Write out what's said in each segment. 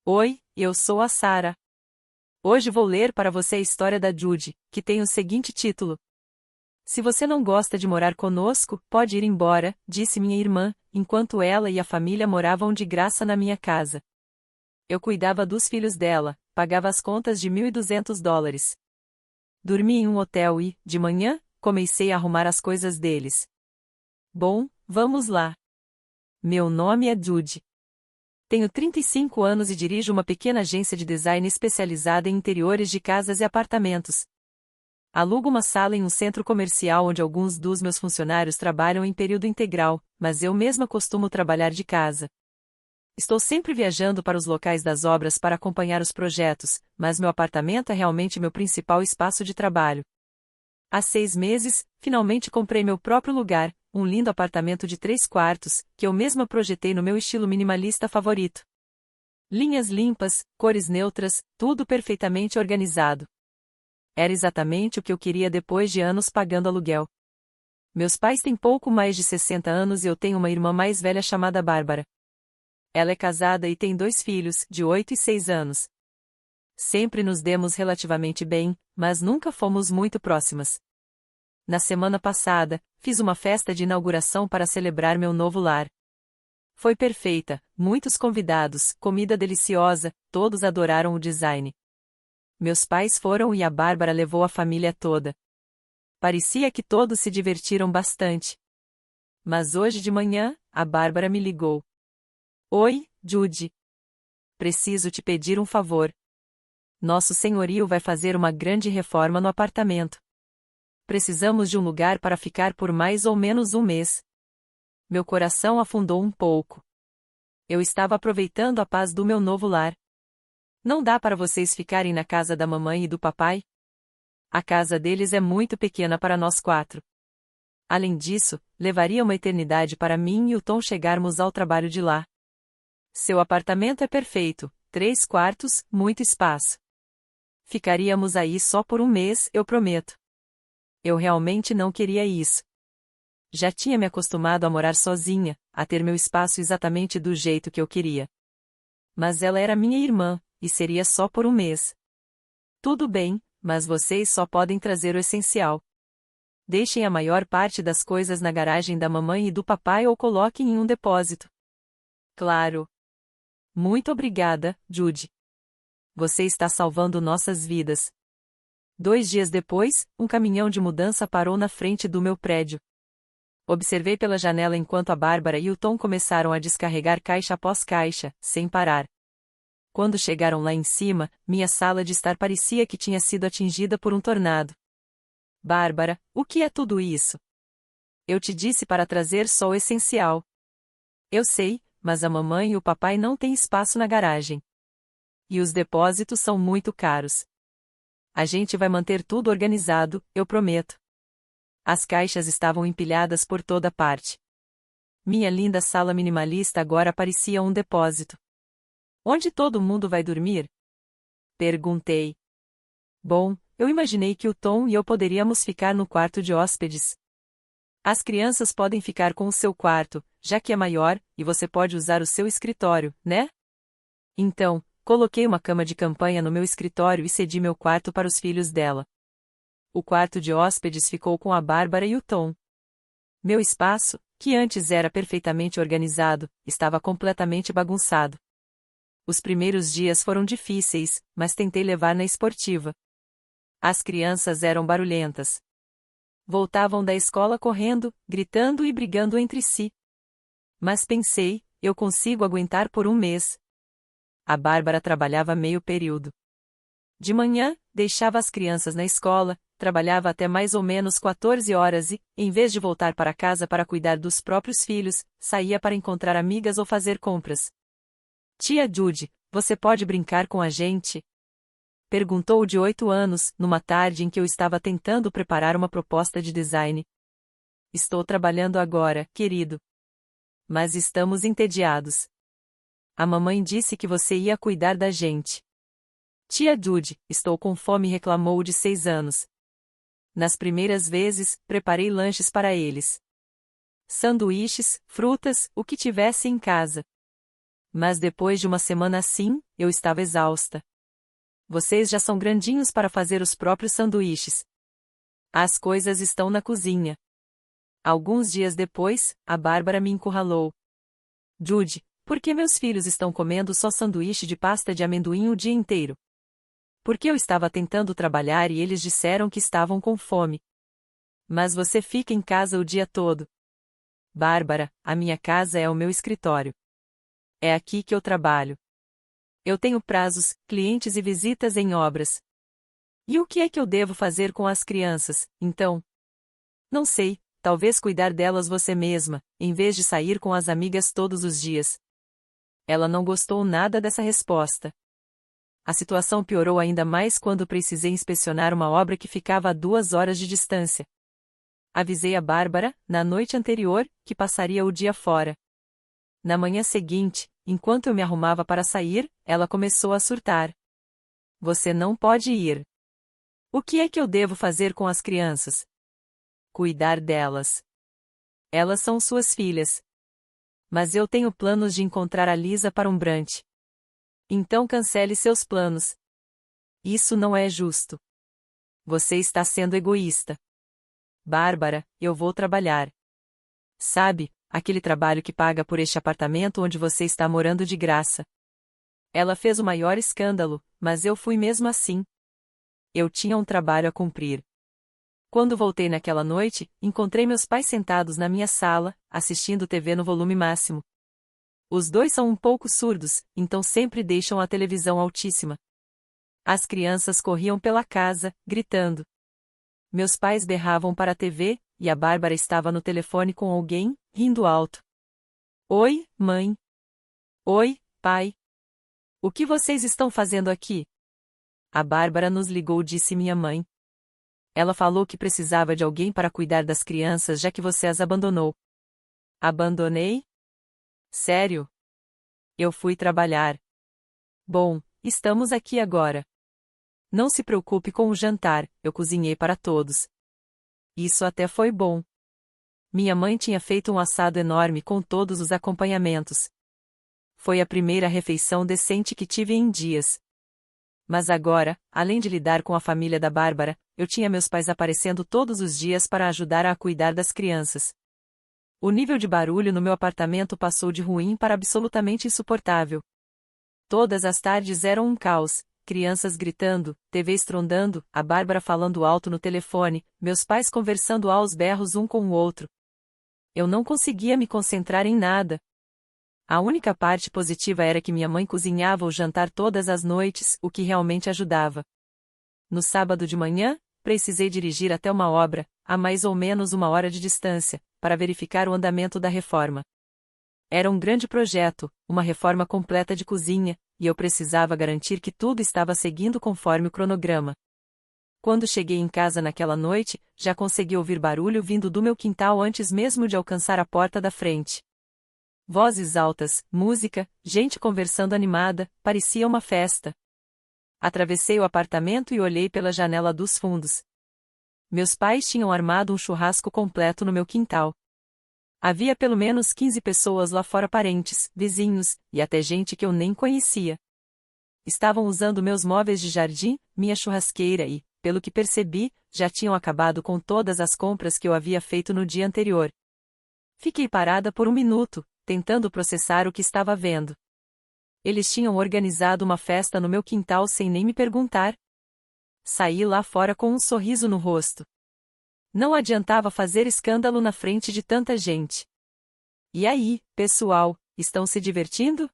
Oi, eu sou a Sarah. Hoje vou ler para você a história da Judy, que tem o seguinte título: Se você não gosta de morar conosco, pode ir embora, disse minha irmã, enquanto ela e a família moravam de graça na minha casa. Eu cuidava dos filhos dela, pagava as contas de $1.200. Dormi em um hotel e, de manhã, comecei a arrumar as coisas deles. Bom, vamos lá. Meu nome é Judy. Tenho 35 anos e dirijo uma pequena agência de design especializada em interiores de casas e apartamentos. Alugo uma sala em um centro comercial onde alguns dos meus funcionários trabalham em período integral, mas eu mesma costumo trabalhar de casa. Estou sempre viajando para os locais das obras para acompanhar os projetos, mas meu apartamento é realmente meu principal espaço de trabalho. Há 6 meses, finalmente comprei meu próprio lugar, um lindo apartamento de 3 quartos, que eu mesma projetei no meu estilo minimalista favorito. Linhas limpas, cores neutras, tudo perfeitamente organizado. Era exatamente o que eu queria depois de anos pagando aluguel. Meus pais têm pouco mais de 60 anos e eu tenho uma irmã mais velha chamada Bárbara. Ela é casada e tem 2 filhos, de 8 e 6 anos. Sempre nos demos relativamente bem, mas nunca fomos muito próximas. Na semana passada, fiz uma festa de inauguração para celebrar meu novo lar. Foi perfeita, muitos convidados, comida deliciosa, todos adoraram o design. Meus pais foram e a Bárbara levou a família toda. Parecia que todos se divertiram bastante. Mas hoje de manhã, a Bárbara me ligou. Oi, Judy. Preciso te pedir um favor. Nosso senhorio vai fazer uma grande reforma no apartamento. Precisamos de um lugar para ficar por mais ou menos um mês. Meu coração afundou um pouco. Eu estava aproveitando a paz do meu novo lar. Não dá para vocês ficarem na casa da mamãe e do papai? A casa deles é muito pequena para nós 4. Além disso, levaria uma eternidade para mim e o Tom chegarmos ao trabalho de lá. Seu apartamento é perfeito, 3 quartos, muito espaço. Ficaríamos aí só por um mês, eu prometo. Eu realmente não queria isso. Já tinha me acostumado a morar sozinha, a ter meu espaço exatamente do jeito que eu queria. Mas ela era minha irmã, e seria só por um mês. Tudo bem, mas vocês só podem trazer o essencial. Deixem a maior parte das coisas na garagem da mamãe e do papai ou coloquem em um depósito. Claro. Muito obrigada, Judy. Você está salvando nossas vidas. 2 dias depois, um caminhão de mudança parou na frente do meu prédio. Observei pela janela enquanto a Bárbara e o Tom começaram a descarregar caixa após caixa, sem parar. Quando chegaram lá em cima, minha sala de estar parecia que tinha sido atingida por um tornado. Bárbara, o que é tudo isso? Eu te disse para trazer só o essencial. Eu sei, mas a mamãe e o papai não têm espaço na garagem. E os depósitos são muito caros. A gente vai manter tudo organizado, eu prometo. As caixas estavam empilhadas por toda parte. Minha linda sala minimalista agora parecia um depósito. Onde todo mundo vai dormir? Perguntei. Bom, eu imaginei que o Tom e eu poderíamos ficar no quarto de hóspedes. As crianças podem ficar com o seu quarto, já que é maior, e você pode usar o seu escritório, né? Então, coloquei uma cama de campanha no meu escritório e cedi meu quarto para os filhos dela. O quarto de hóspedes ficou com a Bárbara e o Tom. Meu espaço, que antes era perfeitamente organizado, estava completamente bagunçado. Os primeiros dias foram difíceis, mas tentei levar na esportiva. As crianças eram barulhentas. Voltavam da escola correndo, gritando e brigando entre si. Mas pensei, eu consigo aguentar por um mês. A Bárbara trabalhava meio período. De manhã, deixava as crianças na escola, trabalhava até mais ou menos 14 horas e, em vez de voltar para casa para cuidar dos próprios filhos, saía para encontrar amigas ou fazer compras. Tia Judy, você pode brincar com a gente? Perguntou o de 8 anos, numa tarde em que eu estava tentando preparar uma proposta de design. Estou trabalhando agora, querido. Mas estamos entediados. A mamãe disse que você ia cuidar da gente. Tia Judy, estou com fome, reclamou o de 6 anos. Nas primeiras vezes, preparei lanches para eles. Sanduíches, frutas, o que tivesse em casa. Mas depois de uma semana assim, eu estava exausta. Vocês já são grandinhos para fazer os próprios sanduíches. As coisas estão na cozinha. Alguns dias depois, a Bárbara me encurralou. Judy, por que meus filhos estão comendo só sanduíche de pasta de amendoim o dia inteiro? Porque eu estava tentando trabalhar e eles disseram que estavam com fome. Mas você fica em casa o dia todo. Bárbara, a minha casa é o meu escritório. É aqui que eu trabalho. Eu tenho prazos, clientes e visitas em obras. E o que é que eu devo fazer com as crianças, então? Não sei, talvez cuidar delas você mesma, em vez de sair com as amigas todos os dias. Ela não gostou nada dessa resposta. A situação piorou ainda mais quando precisei inspecionar uma obra que ficava a 2 horas de distância. Avisei a Bárbara, na noite anterior, que passaria o dia fora. Na manhã seguinte, enquanto eu me arrumava para sair, ela começou a surtar. Você não pode ir. O que é que eu devo fazer com as crianças? Cuidar delas. Elas são suas filhas. Mas eu tenho planos de encontrar a Lisa para um brunch. Então cancele seus planos. Isso não é justo. Você está sendo egoísta. Bárbara, eu vou trabalhar. Sabe, aquele trabalho que paga por este apartamento onde você está morando de graça. Ela fez o maior escândalo, mas eu fui mesmo assim. Eu tinha um trabalho a cumprir. Quando voltei naquela noite, encontrei meus pais sentados na minha sala, assistindo TV no volume máximo. Os dois são um pouco surdos, então sempre deixam a televisão altíssima. As crianças corriam pela casa, gritando. Meus pais berravam para a TV, e a Bárbara estava no telefone com alguém, rindo alto. Oi, mãe. Oi, pai. O que vocês estão fazendo aqui? A Bárbara nos ligou, disse minha mãe. Ela falou que precisava de alguém para cuidar das crianças já que você as abandonou. Abandonei? Sério? Eu fui trabalhar. Bom, estamos aqui agora. Não se preocupe com o jantar, eu cozinhei para todos. Isso até foi bom. Minha mãe tinha feito um assado enorme com todos os acompanhamentos. Foi a primeira refeição decente que tive em dias. Mas agora, além de lidar com a família da Bárbara, eu tinha meus pais aparecendo todos os dias para ajudar a cuidar das crianças. O nível de barulho no meu apartamento passou de ruim para absolutamente insuportável. Todas as tardes eram um caos, crianças gritando, TV estrondando, a Bárbara falando alto no telefone, meus pais conversando aos berros um com o outro. Eu não conseguia me concentrar em nada. A única parte positiva era que minha mãe cozinhava o jantar todas as noites, o que realmente ajudava. No sábado de manhã, precisei dirigir até uma obra, a mais ou menos 1 hora de distância, para verificar o andamento da reforma. Era um grande projeto, uma reforma completa de cozinha, e eu precisava garantir que tudo estava seguindo conforme o cronograma. Quando cheguei em casa naquela noite, já consegui ouvir barulho vindo do meu quintal antes mesmo de alcançar a porta da frente. Vozes altas, música, gente conversando animada, parecia uma festa. Atravessei o apartamento e olhei pela janela dos fundos. Meus pais tinham armado um churrasco completo no meu quintal. Havia pelo menos 15 pessoas lá fora, parentes, vizinhos, e até gente que eu nem conhecia. Estavam usando meus móveis de jardim, minha churrasqueira e, pelo que percebi, já tinham acabado com todas as compras que eu havia feito no dia anterior. Fiquei parada por 1 minuto, tentando processar o que estava vendo. Eles tinham organizado uma festa no meu quintal sem nem me perguntar. Saí lá fora com um sorriso no rosto. Não adiantava fazer escândalo na frente de tanta gente. E aí, pessoal, estão se divertindo?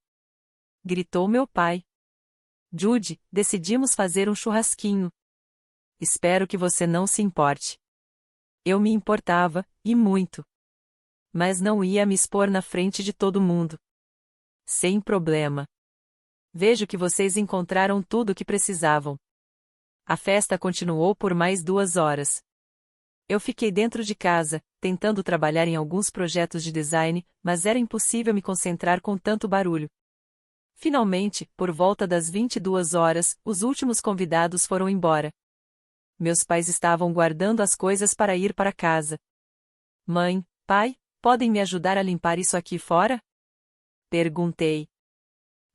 Gritou meu pai. Judy, decidimos fazer um churrasquinho. Espero que você não se importe. Eu me importava, e muito. Mas não ia me expor na frente de todo mundo. Sem problema. Vejo que vocês encontraram tudo o que precisavam. A festa continuou por mais 2 horas. Eu fiquei dentro de casa, tentando trabalhar em alguns projetos de design, mas era impossível me concentrar com tanto barulho. Finalmente, por volta das 22 horas, os últimos convidados foram embora. Meus pais estavam guardando as coisas para ir para casa. Mãe, pai, podem me ajudar a limpar isso aqui fora? Perguntei.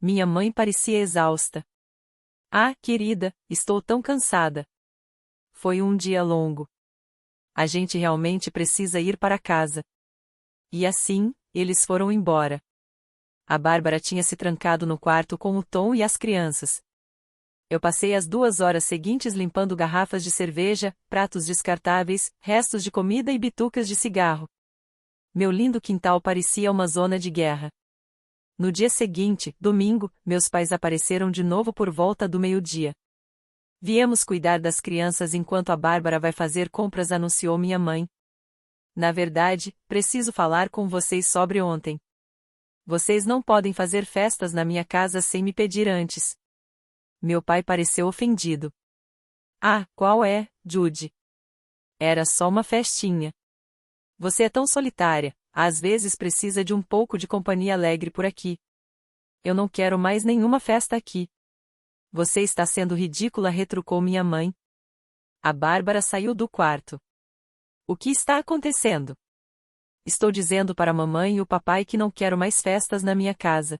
Minha mãe parecia exausta. Ah, querida, estou tão cansada. Foi um dia longo. A gente realmente precisa ir para casa. E assim, eles foram embora. A Bárbara tinha se trancado no quarto com o Tom e as crianças. Eu passei as 2 horas seguintes limpando garrafas de cerveja, pratos descartáveis, restos de comida e bitucas de cigarro. Meu lindo quintal parecia uma zona de guerra. No dia seguinte, domingo, meus pais apareceram de novo por volta do meio-dia. Viemos cuidar das crianças enquanto a Bárbara vai fazer compras, anunciou minha mãe. Na verdade, preciso falar com vocês sobre ontem. Vocês não podem fazer festas na minha casa sem me pedir antes. Meu pai pareceu ofendido. Ah, qual é, Judy? Era só uma festinha. Você é tão solitária, às vezes precisa de um pouco de companhia alegre por aqui. Eu não quero mais nenhuma festa aqui. Você está sendo ridícula, retrucou minha mãe. A Bárbara saiu do quarto. O que está acontecendo? Estou dizendo para a mamãe e o papai que não quero mais festas na minha casa.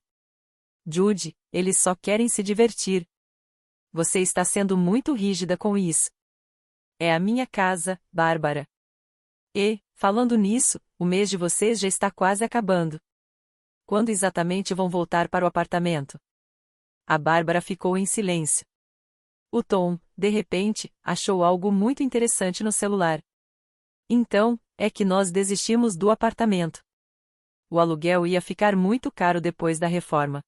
Judy, eles só querem se divertir. Você está sendo muito rígida com isso. É a minha casa, Bárbara. E, falando nisso, o mês de vocês já está quase acabando. Quando exatamente vão voltar para o apartamento? A Bárbara ficou em silêncio. O Tom, de repente, achou algo muito interessante no celular. Então, é que nós desistimos do apartamento. O aluguel ia ficar muito caro depois da reforma.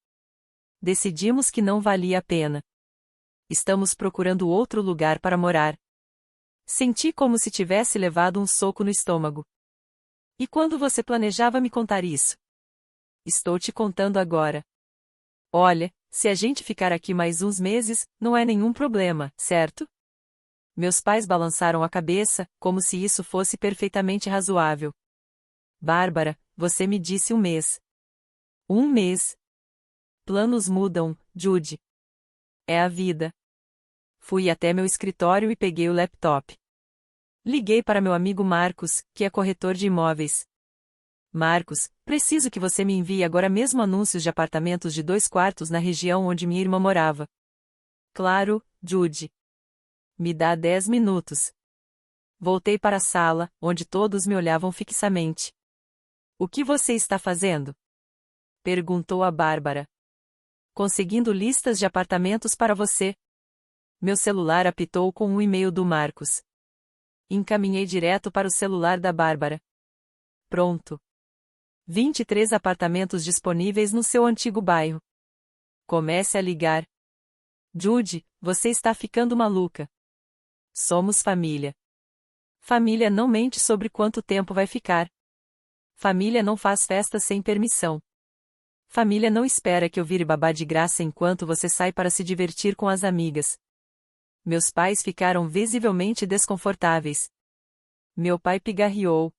Decidimos que não valia a pena. Estamos procurando outro lugar para morar. Senti como se tivesse levado um soco no estômago. E quando você planejava me contar isso? Estou te contando agora. Olha, se a gente ficar aqui mais uns meses, não é nenhum problema, certo? Meus pais balançaram a cabeça, como se isso fosse perfeitamente razoável. Bárbara, você me disse um mês. Um mês. Planos mudam, Judy. É a vida. Fui até meu escritório e peguei o laptop. Liguei para meu amigo Marcos, que é corretor de imóveis. Marcos, preciso que você me envie agora mesmo anúncios de apartamentos de 2 quartos na região onde minha irmã morava. Claro, Judy. Me dá 10 minutos. Voltei para a sala, onde todos me olhavam fixamente. O que você está fazendo? Perguntou a Bárbara. Conseguindo listas de apartamentos para você. Meu celular apitou com um e-mail do Marcos. Encaminhei direto para o celular da Bárbara. Pronto. 23 apartamentos disponíveis no seu antigo bairro. Comece a ligar. Judy, você está ficando maluca. Somos família. Família não mente sobre quanto tempo vai ficar. Família não faz festas sem permissão. Família não espera que eu vire babá de graça enquanto você sai para se divertir com as amigas. Meus pais ficaram visivelmente desconfortáveis. Meu pai pigarreou.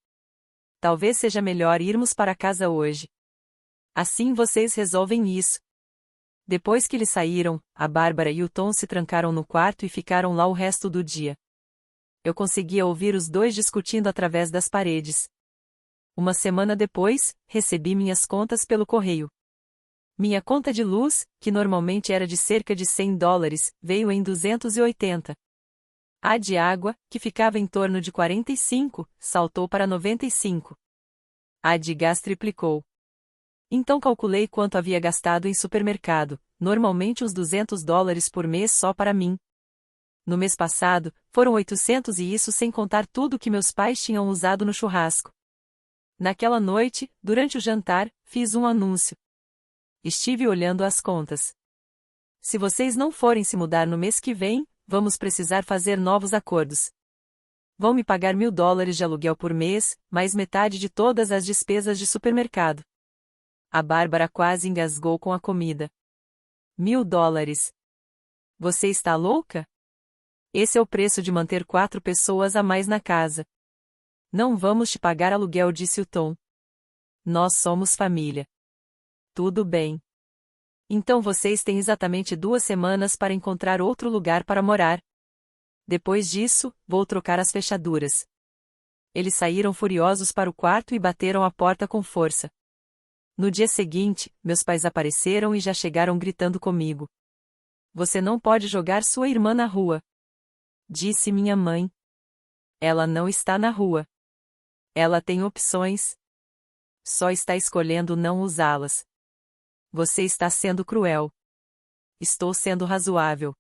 Talvez seja melhor irmos para casa hoje. Assim vocês resolvem isso. Depois que eles saíram, a Bárbara e o Tom se trancaram no quarto e ficaram lá o resto do dia. Eu conseguia ouvir os dois discutindo através das paredes. Uma semana depois, recebi minhas contas pelo correio. Minha conta de luz, que normalmente era de cerca de $100, veio em 280. A de água, que ficava em torno de 45, saltou para 95. A de gás triplicou. Então calculei quanto havia gastado em supermercado, normalmente uns $200 por mês só para mim. No mês passado, foram 800 e isso sem contar tudo que meus pais tinham usado no churrasco. Naquela noite, durante o jantar, fiz um anúncio. Estive olhando as contas. Se vocês não forem se mudar no mês que vem, vamos precisar fazer novos acordos. Vão me pagar $1.000 de aluguel por mês, mais metade de todas as despesas de supermercado. A Bárbara quase engasgou com a comida. $1.000. Você está louca? Esse é o preço de manter 4 pessoas a mais na casa. Não vamos te pagar aluguel, disse o Tom. Nós somos família. Tudo bem. Então vocês têm exatamente 2 semanas para encontrar outro lugar para morar. Depois disso, vou trocar as fechaduras. Eles saíram furiosos para o quarto e bateram a porta com força. No dia seguinte, meus pais apareceram e já chegaram gritando comigo. Você não pode jogar sua irmã na rua, disse minha mãe. Ela não está na rua. Ela tem opções. Só está escolhendo não usá-las. Você está sendo cruel. Estou sendo razoável.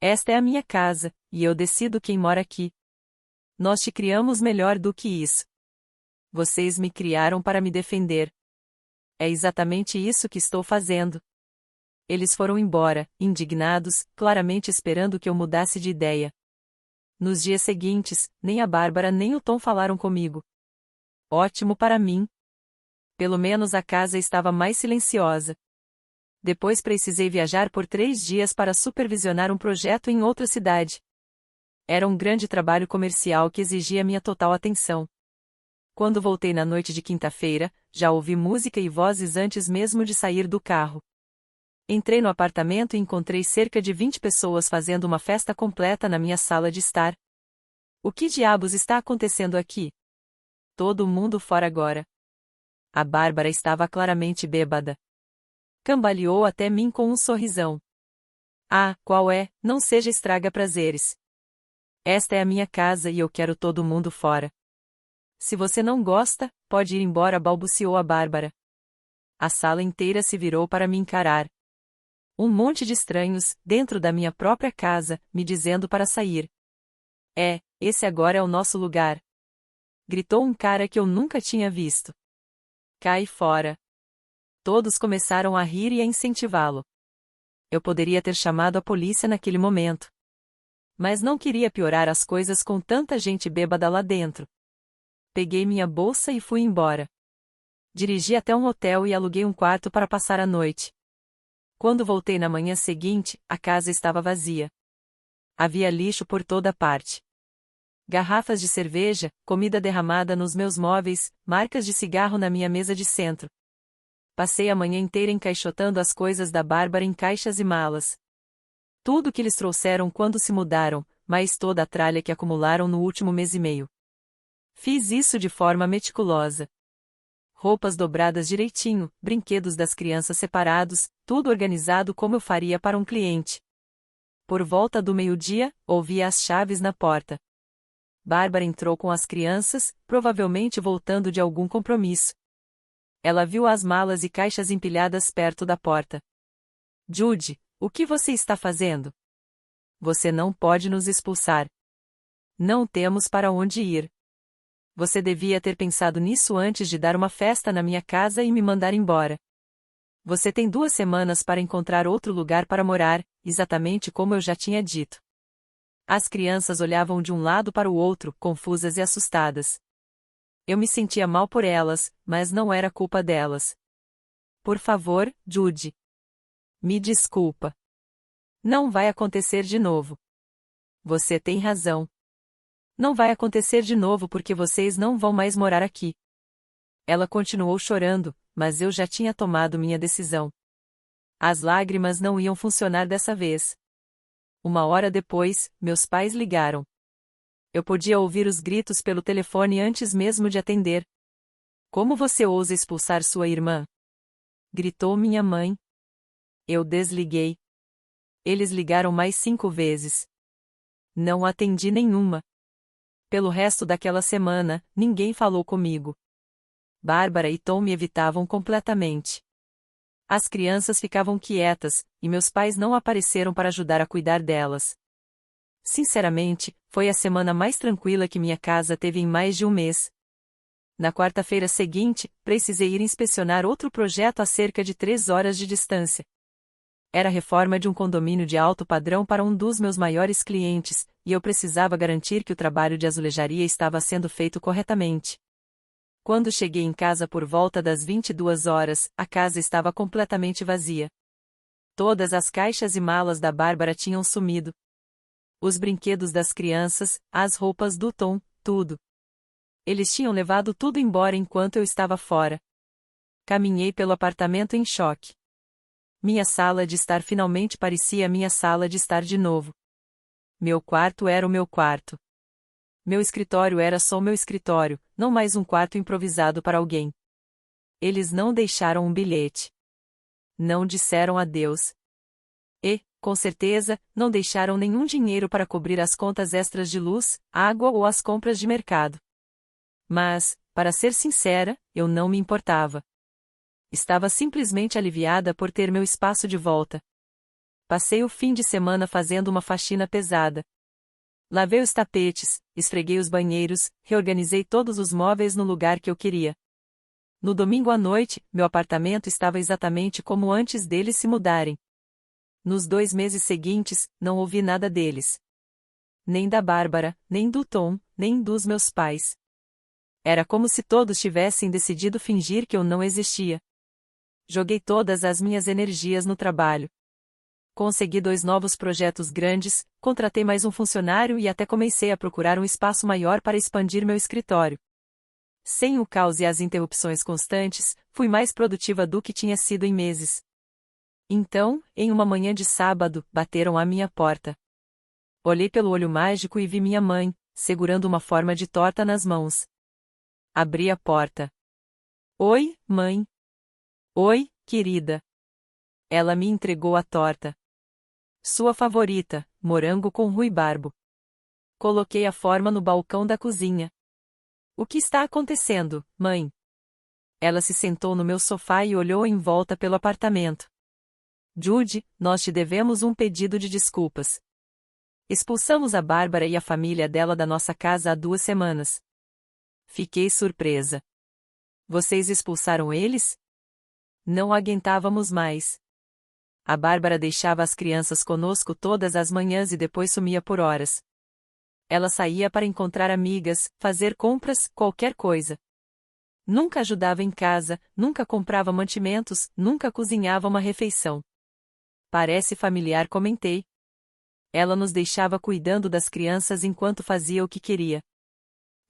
Esta é a minha casa, e eu decido quem mora aqui. Nós te criamos melhor do que isso. Vocês me criaram para me defender. É exatamente isso que estou fazendo. Eles foram embora, indignados, claramente esperando que eu mudasse de ideia. Nos dias seguintes, nem a Bárbara nem o Tom falaram comigo. Ótimo para mim. Pelo menos a casa estava mais silenciosa. Depois precisei viajar por 3 dias para supervisionar um projeto em outra cidade. Era um grande trabalho comercial que exigia minha total atenção. Quando voltei na noite de quinta-feira, já ouvi música e vozes antes mesmo de sair do carro. Entrei no apartamento e encontrei cerca de 20 pessoas fazendo uma festa completa na minha sala de estar. O que diabos está acontecendo aqui? Todo mundo fora agora. A Bárbara estava claramente bêbada. Cambaleou até mim com um sorrisão. Ah, qual é? Não seja estraga-prazeres. Esta é a minha casa e eu quero todo mundo fora. Se você não gosta, pode ir embora, balbuciou a Bárbara. A sala inteira se virou para me encarar. Um monte de estranhos, dentro da minha própria casa, me dizendo para sair. Esse agora é o nosso lugar. Gritou um cara que eu nunca tinha visto. Cai fora. Todos começaram a rir e a incentivá-lo. Eu poderia ter chamado a polícia naquele momento. Mas não queria piorar as coisas com tanta gente bêbada lá dentro. Peguei minha bolsa e fui embora. Dirigi até um hotel e aluguei um quarto para passar a noite. Quando voltei na manhã seguinte, a casa estava vazia. Havia lixo por toda parte. Garrafas de cerveja, comida derramada nos meus móveis, marcas de cigarro na minha mesa de centro. Passei a manhã inteira encaixotando as coisas da Bárbara em caixas e malas. Tudo que eles trouxeram quando se mudaram, mais toda a tralha que acumularam no último mês e meio. Fiz isso de forma meticulosa. Roupas dobradas direitinho, brinquedos das crianças separados, tudo organizado como eu faria para um cliente. Por volta do meio-dia, ouvi as chaves na porta. Bárbara entrou com as crianças, provavelmente voltando de algum compromisso. Ela viu as malas e caixas empilhadas perto da porta. Judy, o que você está fazendo? Você não pode nos expulsar. Não temos para onde ir. Você devia ter pensado nisso antes de dar uma festa na minha casa e me mandar embora. Você tem 2 semanas para encontrar outro lugar para morar, exatamente como eu já tinha dito. As crianças olhavam de um lado para o outro, confusas e assustadas. Eu me sentia mal por elas, mas não era culpa delas. Por favor, Judy. Me desculpa. Não vai acontecer de novo. Você tem razão. Não vai acontecer de novo porque vocês não vão mais morar aqui. Ela continuou chorando, mas eu já tinha tomado minha decisão. As lágrimas não iam funcionar dessa vez. 1 hora depois, meus pais ligaram. Eu podia ouvir os gritos pelo telefone antes mesmo de atender. Como você ousa expulsar sua irmã? Gritou minha mãe. Eu desliguei. Eles ligaram mais 5 vezes. Não atendi nenhuma. Pelo resto daquela semana, ninguém falou comigo. Bárbara e Tom me evitavam completamente. As crianças ficavam quietas, e meus pais não apareceram para ajudar a cuidar delas. Sinceramente, foi a semana mais tranquila que minha casa teve em mais de um mês. Na quarta-feira seguinte, precisei ir inspecionar outro projeto a cerca de 3 horas de distância. Era a reforma de um condomínio de alto padrão para um dos meus maiores clientes, e eu precisava garantir que o trabalho de azulejaria estava sendo feito corretamente. Quando cheguei em casa por volta das 22 horas, a casa estava completamente vazia. Todas as caixas e malas da Bárbara tinham sumido. Os brinquedos das crianças, as roupas do Tom, tudo. Eles tinham levado tudo embora enquanto eu estava fora. Caminhei pelo apartamento em choque. Minha sala de estar finalmente parecia minha sala de estar de novo. Meu quarto era o meu quarto. Meu escritório era só o meu escritório, não mais um quarto improvisado para alguém. Eles não deixaram um bilhete. Não disseram adeus. E, com certeza, não deixaram nenhum dinheiro para cobrir as contas extras de luz, água ou as compras de mercado. Mas, para ser sincera, eu não me importava. Estava simplesmente aliviada por ter meu espaço de volta. Passei o fim de semana fazendo uma faxina pesada. Lavei os tapetes, esfreguei os banheiros, reorganizei todos os móveis no lugar que eu queria. No domingo à noite, meu apartamento estava exatamente como antes deles se mudarem. Nos 2 meses seguintes, não ouvi nada deles. Nem da Bárbara, nem do Tom, nem dos meus pais. Era como se todos tivessem decidido fingir que eu não existia. Joguei todas as minhas energias no trabalho. Consegui 2 novos projetos grandes, contratei mais um funcionário e até comecei a procurar um espaço maior para expandir meu escritório. Sem o caos e as interrupções constantes, fui mais produtiva do que tinha sido em meses. Então, em uma manhã de sábado, bateram à minha porta. Olhei pelo olho mágico e vi minha mãe, segurando uma forma de torta nas mãos. Abri a porta. Oi, mãe. Oi, querida. Ela me entregou a torta. Sua favorita, morango com ruibarbo. Coloquei a forma no balcão da cozinha. O que está acontecendo, mãe? Ela se sentou no meu sofá e olhou em volta pelo apartamento. Judy, nós te devemos um pedido de desculpas. Expulsamos a Bárbara e a família dela da nossa casa há 2 semanas. Fiquei surpresa. Vocês expulsaram eles? Não aguentávamos mais. A Bárbara deixava as crianças conosco todas as manhãs e depois sumia por horas. Ela saía para encontrar amigas, fazer compras, qualquer coisa. Nunca ajudava em casa, nunca comprava mantimentos, nunca cozinhava uma refeição. Parece familiar, comentei. Ela nos deixava cuidando das crianças enquanto fazia o que queria.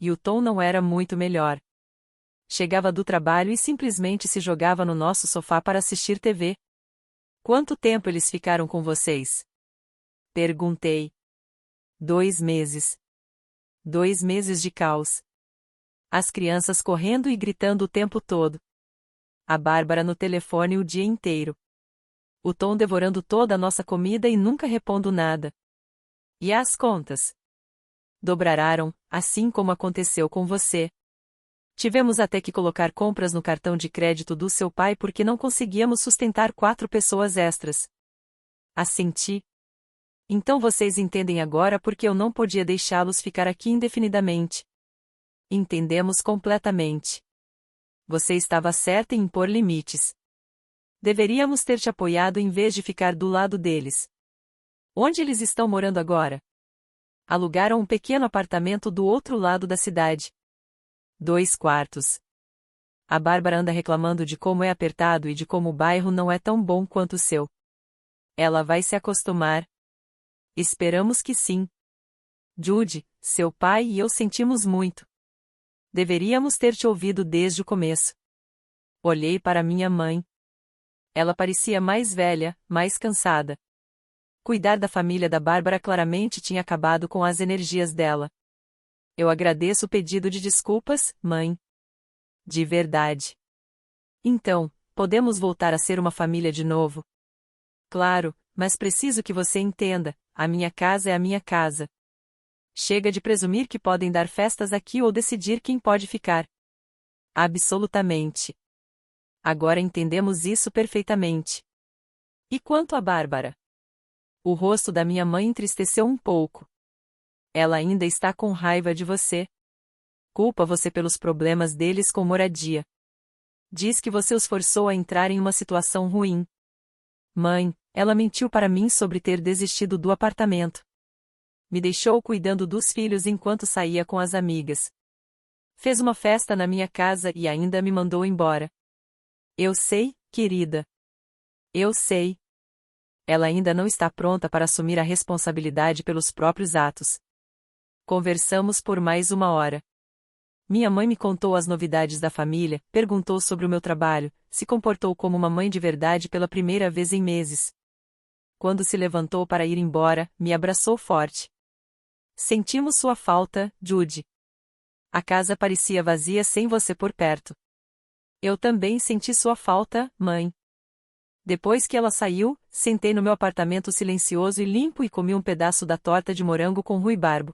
E o Tom não era muito melhor. Chegava do trabalho e simplesmente se jogava no nosso sofá para assistir TV. Quanto tempo eles ficaram com vocês? Perguntei. 2 meses. 2 meses de caos. As crianças correndo e gritando o tempo todo. A Bárbara no telefone o dia inteiro. O Tom devorando toda a nossa comida e nunca repondo nada. E as contas? Dobraram, assim como aconteceu com você. Tivemos até que colocar compras no cartão de crédito do seu pai porque não conseguíamos sustentar 4 pessoas extras. Assenti. Então vocês entendem agora porque eu não podia deixá-los ficar aqui indefinidamente. Entendemos completamente. Você estava certa em impor limites. Deveríamos ter te apoiado em vez de ficar do lado deles. Onde eles estão morando agora? Alugaram um pequeno apartamento do outro lado da cidade. 2 quartos. A Bárbara anda reclamando de como é apertado e de como o bairro não é tão bom quanto o seu. Ela vai se acostumar. Esperamos que sim. Judy, seu pai e eu sentimos muito. Deveríamos ter te ouvido desde o começo. Olhei para minha mãe. Ela parecia mais velha, mais cansada. Cuidar da família da Bárbara claramente tinha acabado com as energias dela. Eu agradeço o pedido de desculpas, mãe. De verdade. Então, podemos voltar a ser uma família de novo? Claro, mas preciso que você entenda, a minha casa é a minha casa. Chega de presumir que podem dar festas aqui ou decidir quem pode ficar. Absolutamente. Agora entendemos isso perfeitamente. E quanto a Bárbara? O rosto da minha mãe entristeceu um pouco. Ela ainda está com raiva de você. Culpa você pelos problemas deles com moradia. Diz que você os forçou a entrar em uma situação ruim. Mãe, ela mentiu para mim sobre ter desistido do apartamento. Me deixou cuidando dos filhos enquanto saía com as amigas. Fez uma festa na minha casa e ainda me mandou embora. Eu sei, querida. Eu sei. Ela ainda não está pronta para assumir a responsabilidade pelos próprios atos. Conversamos por mais 1 hora. Minha mãe me contou as novidades da família, perguntou sobre o meu trabalho, se comportou como uma mãe de verdade pela primeira vez em meses. Quando se levantou para ir embora, me abraçou forte. Sentimos sua falta, Judy. A casa parecia vazia sem você por perto. Eu também senti sua falta, mãe. Depois que ela saiu, sentei no meu apartamento silencioso e limpo e comi um pedaço da torta de morango com ruibarbo.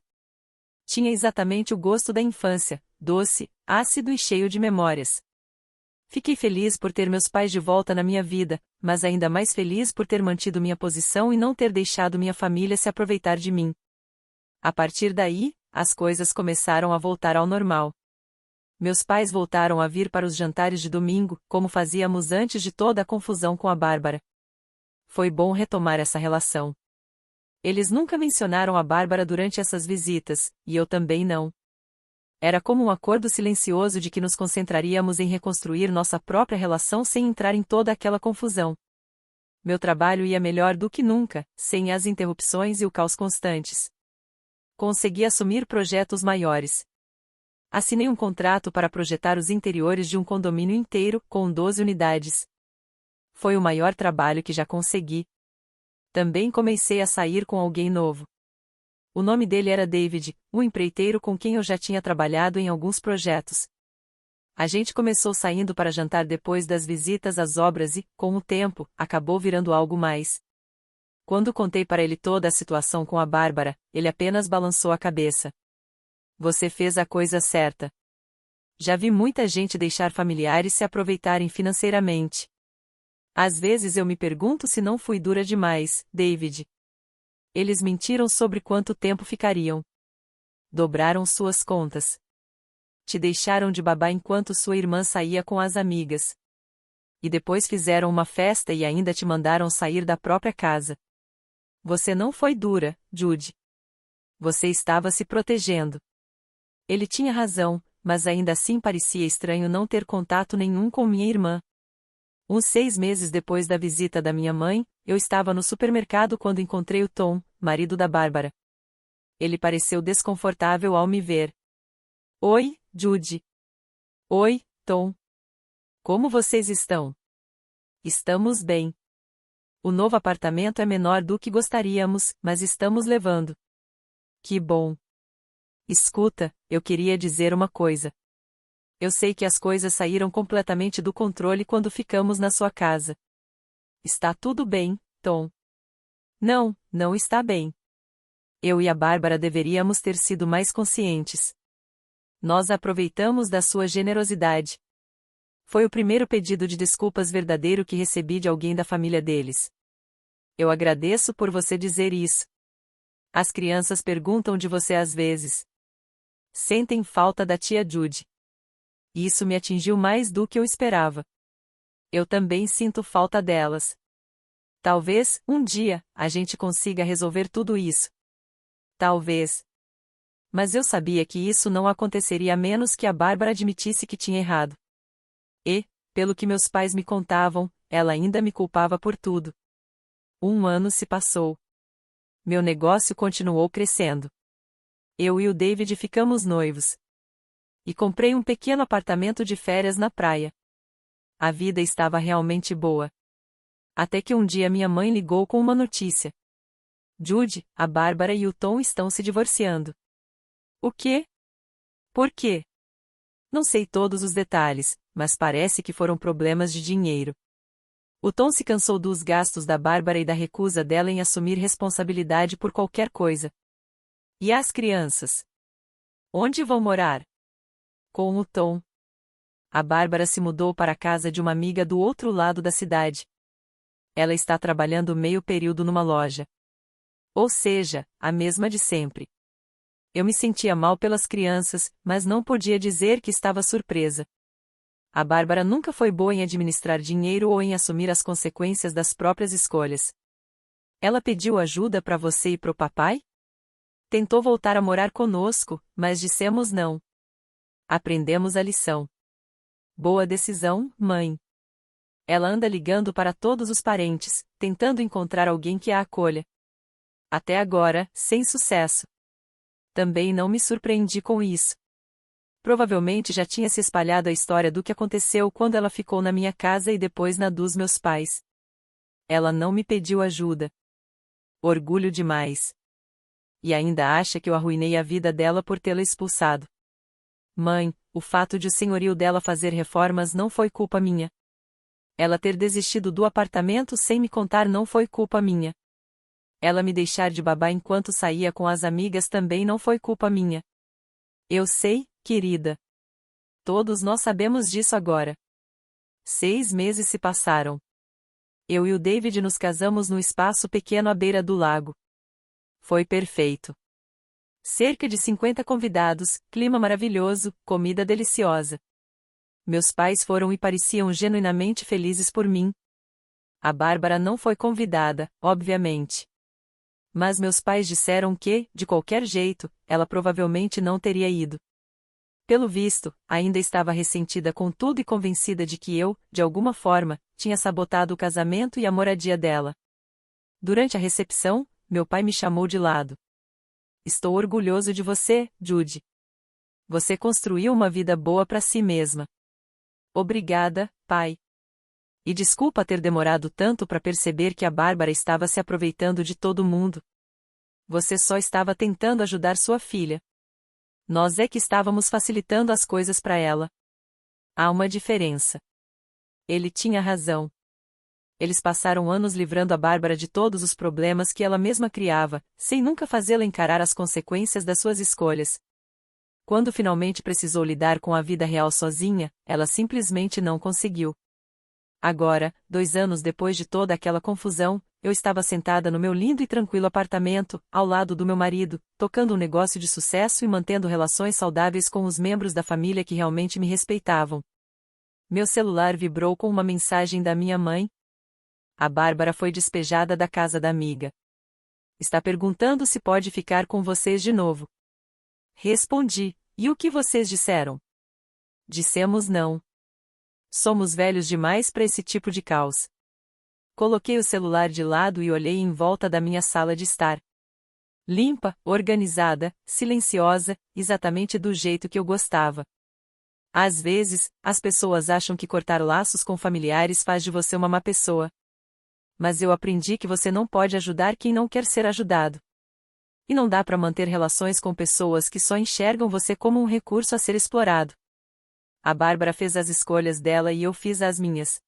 Tinha exatamente o gosto da infância, doce, ácido e cheio de memórias. Fiquei feliz por ter meus pais de volta na minha vida, mas ainda mais feliz por ter mantido minha posição e não ter deixado minha família se aproveitar de mim. A partir daí, as coisas começaram a voltar ao normal. Meus pais voltaram a vir para os jantares de domingo, como fazíamos antes de toda a confusão com a Bárbara. Foi bom retomar essa relação. Eles nunca mencionaram a Bárbara durante essas visitas, e eu também não. Era como um acordo silencioso de que nos concentraríamos em reconstruir nossa própria relação sem entrar em toda aquela confusão. Meu trabalho ia melhor do que nunca, sem as interrupções e o caos constantes. Consegui assumir projetos maiores. Assinei um contrato para projetar os interiores de um condomínio inteiro, com 12 unidades. Foi o maior trabalho que já consegui. Também comecei a sair com alguém novo. O nome dele era David, um empreiteiro com quem eu já tinha trabalhado em alguns projetos. A gente começou saindo para jantar depois das visitas às obras e, com o tempo, acabou virando algo mais. Quando contei para ele toda a situação com a Bárbara, ele apenas balançou a cabeça. Você fez a coisa certa. Já vi muita gente deixar familiares se aproveitarem financeiramente. Às vezes eu me pergunto se não fui dura demais, David. Eles mentiram sobre quanto tempo ficariam. Dobraram suas contas. Te deixaram de babá enquanto sua irmã saía com as amigas. E depois fizeram uma festa e ainda te mandaram sair da própria casa. Você não foi dura, Judy. Você estava se protegendo. Ele tinha razão, mas ainda assim parecia estranho não ter contato nenhum com minha irmã. Uns 6 meses depois da visita da minha mãe, eu estava no supermercado quando encontrei o Tom, marido da Bárbara. Ele pareceu desconfortável ao me ver. Oi, Judy. Oi, Tom. Como vocês estão? Estamos bem. O novo apartamento é menor do que gostaríamos, mas estamos levando. Que bom. Escuta, eu queria dizer uma coisa. Eu sei que as coisas saíram completamente do controle quando ficamos na sua casa. Está tudo bem, Tom? Não, não está bem. Eu e a Bárbara deveríamos ter sido mais conscientes. Nós aproveitamos da sua generosidade. Foi o primeiro pedido de desculpas verdadeiro que recebi de alguém da família deles. Eu agradeço por você dizer isso. As crianças perguntam de você às vezes. Sentem falta da tia Judy. Isso me atingiu mais do que eu esperava. Eu também sinto falta delas. Talvez, um dia, a gente consiga resolver tudo isso. Talvez. Mas eu sabia que isso não aconteceria a menos que a Bárbara admitisse que tinha errado. E, pelo que meus pais me contavam, ela ainda me culpava por tudo. 1 ano se passou. Meu negócio continuou crescendo. Eu e o David ficamos noivos. E comprei um pequeno apartamento de férias na praia. A vida estava realmente boa. Até que um dia minha mãe ligou com uma notícia. Judy, a Bárbara e o Tom estão se divorciando. O quê? Por quê? Não sei todos os detalhes, mas parece que foram problemas de dinheiro. O Tom se cansou dos gastos da Bárbara e da recusa dela em assumir responsabilidade por qualquer coisa. E as crianças? Onde vão morar? Com o Tom. A Bárbara se mudou para a casa de uma amiga do outro lado da cidade. Ela está trabalhando meio período numa loja. Ou seja, a mesma de sempre. Eu me sentia mal pelas crianças, mas não podia dizer que estava surpresa. A Bárbara nunca foi boa em administrar dinheiro ou em assumir as consequências das próprias escolhas. Ela pediu ajuda para você e para o papai? Tentou voltar a morar conosco, mas dissemos não. Aprendemos a lição. Boa decisão, mãe. Ela anda ligando para todos os parentes, tentando encontrar alguém que a acolha. Até agora, sem sucesso. Também não me surpreendi com isso. Provavelmente já tinha se espalhado a história do que aconteceu quando ela ficou na minha casa e depois na dos meus pais. Ela não me pediu ajuda. Orgulho demais. E ainda acha que eu arruinei a vida dela por tê-la expulsado. Mãe, o fato de o senhorio dela fazer reformas não foi culpa minha. Ela ter desistido do apartamento sem me contar não foi culpa minha. Ela me deixar de babá enquanto saía com as amigas também não foi culpa minha. Eu sei, querida. Todos nós sabemos disso agora. 6 meses se passaram. Eu e o David nos casamos num espaço pequeno à beira do lago. Foi perfeito. Cerca de 50 convidados, clima maravilhoso, comida deliciosa. Meus pais foram e pareciam genuinamente felizes por mim. A Bárbara não foi convidada, obviamente. Mas meus pais disseram que, de qualquer jeito, ela provavelmente não teria ido. Pelo visto, ainda estava ressentida com tudo e convencida de que eu, de alguma forma, tinha sabotado o casamento e a moradia dela. Durante a recepção, meu pai me chamou de lado. Estou orgulhoso de você, Judy. Você construiu uma vida boa para si mesma. Obrigada, pai. E desculpa ter demorado tanto para perceber que a Bárbara estava se aproveitando de todo mundo. Você só estava tentando ajudar sua filha. Nós é que estávamos facilitando as coisas para ela. Há uma diferença. Ele tinha razão. Eles passaram anos livrando a Bárbara de todos os problemas que ela mesma criava, sem nunca fazê-la encarar as consequências das suas escolhas. Quando finalmente precisou lidar com a vida real sozinha, ela simplesmente não conseguiu. Agora, 2 anos depois de toda aquela confusão, eu estava sentada no meu lindo e tranquilo apartamento, ao lado do meu marido, tocando um negócio de sucesso e mantendo relações saudáveis com os membros da família que realmente me respeitavam. Meu celular vibrou com uma mensagem da minha mãe. A Bárbara foi despejada da casa da amiga. Está perguntando se pode ficar com vocês de novo. Respondi, e o que vocês disseram? Dissemos não. Somos velhos demais para esse tipo de caos. Coloquei o celular de lado e olhei em volta da minha sala de estar. Limpa, organizada, silenciosa, exatamente do jeito que eu gostava. Às vezes, as pessoas acham que cortar laços com familiares faz de você uma má pessoa. Mas eu aprendi que você não pode ajudar quem não quer ser ajudado. E não dá para manter relações com pessoas que só enxergam você como um recurso a ser explorado. A Bárbara fez as escolhas dela e eu fiz as minhas.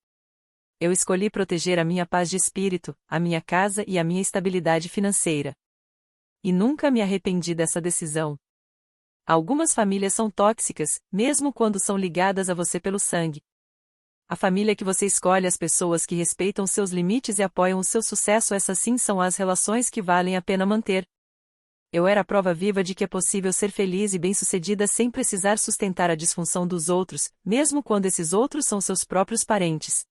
Eu escolhi proteger a minha paz de espírito, a minha casa e a minha estabilidade financeira. E nunca me arrependi dessa decisão. Algumas famílias são tóxicas, mesmo quando são ligadas a você pelo sangue. A família que você escolhe, as pessoas que respeitam seus limites e apoiam o seu sucesso, essas sim são as relações que valem a pena manter. Eu era a prova viva de que é possível ser feliz e bem-sucedida sem precisar sustentar a disfunção dos outros, mesmo quando esses outros são seus próprios parentes.